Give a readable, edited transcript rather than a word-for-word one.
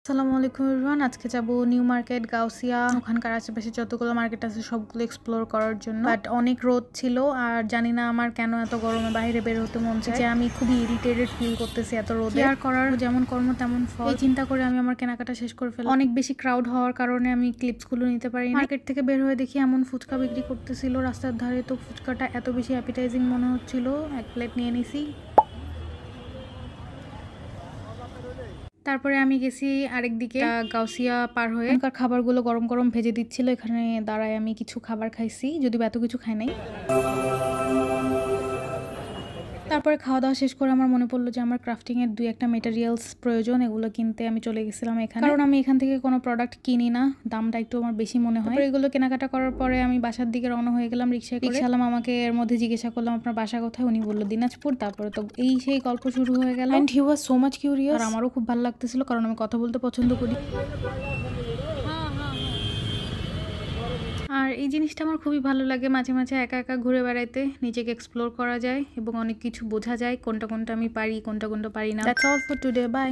আসসালামু আলাইকুম এভরিওয়ান। আজকে যাব নিউ মার্কেট, গাউসিয়া, ওখানকার আশেপাশে যতগুলো মার্কেট আছে সবগুলো এক্সপ্লোর করার জন্য। বাট অনেক রোদ ছিল আর জানি না আমার কেন এত গরমে বাইরে বের হতে মন চায়, যে আমি খুবই ইরিটেটেড ফিল করতেছি এত রোদে। আর করার যেমন কর্ম তেমন ফল, এই চিন্তা করে আমি আমার কেনাকাটা শেষ করে ফেললাম। অনেক বেশি ক্রাউড হওয়ার কারণে আমি ক্লিপসগুলো নিতে পারি। মার্কেট থেকে বের হয়ে দেখি এমন ফুচকা বিক্রি করতেছিল রাস্তার ধারে, তো ফুচকাটা এত বেশি অ্যাপিটাইজিং মনে হচ্ছিল, এক প্লেট নিয়ে নিছি। তারপরে আমি গেছি আরেক দিকে, গাউসিয়া পার হয়ে। এখানকার খাবারগুলো গরম গরম ভেজে দিচ্ছিল, এখানে দাঁড়ায় আমি কিছু খাবার খাইছি, যদিও এত কিছু খাই নাই। তারপরে খাওয়া দাওয়া শেষ করে আমার মনে পড়লো যে আমার ক্রাফটিং এর 2-1টা মেটেরিয়ালস প্রয়োজন, এগুলো কিনতে আমি চলে গেছিলাম এখানে, কারণ আমি এখান থেকে কোনো প্রোডাক্ট কিনি না, দামটা একটু আমার বেশি মনে হয়। এগুলো কেনাকাটা করার পরে আমি বাসার দিকে রওনা হয়ে গেলাম রিক্সায় করে। রিক্সাওয়ালা আমাকে এর মধ্যে জিজ্ঞাসা করলাম আপনার বাসা কোথায়, উনি বললো দিনাজপুর। তারপরে তো এই সেই গল্প শুরু হয়ে গেল, and he was so much curious. আর আমারও খুব ভালো লাগতেছিল কারণ আমি কথা বলতে পছন্দ করি। আর এই জিনিসটা আমার খুবই ভালো লাগে, মাঝে মাঝে একা একা ঘুরে বেড়াইতে, নিজেকে এক্সপ্লোর করা যায় এবং অনেক কিছু বোঝা যায় কোনটা কোনটা আমি পারি, কোনটা কোনটা পারি না। That's all for today, by.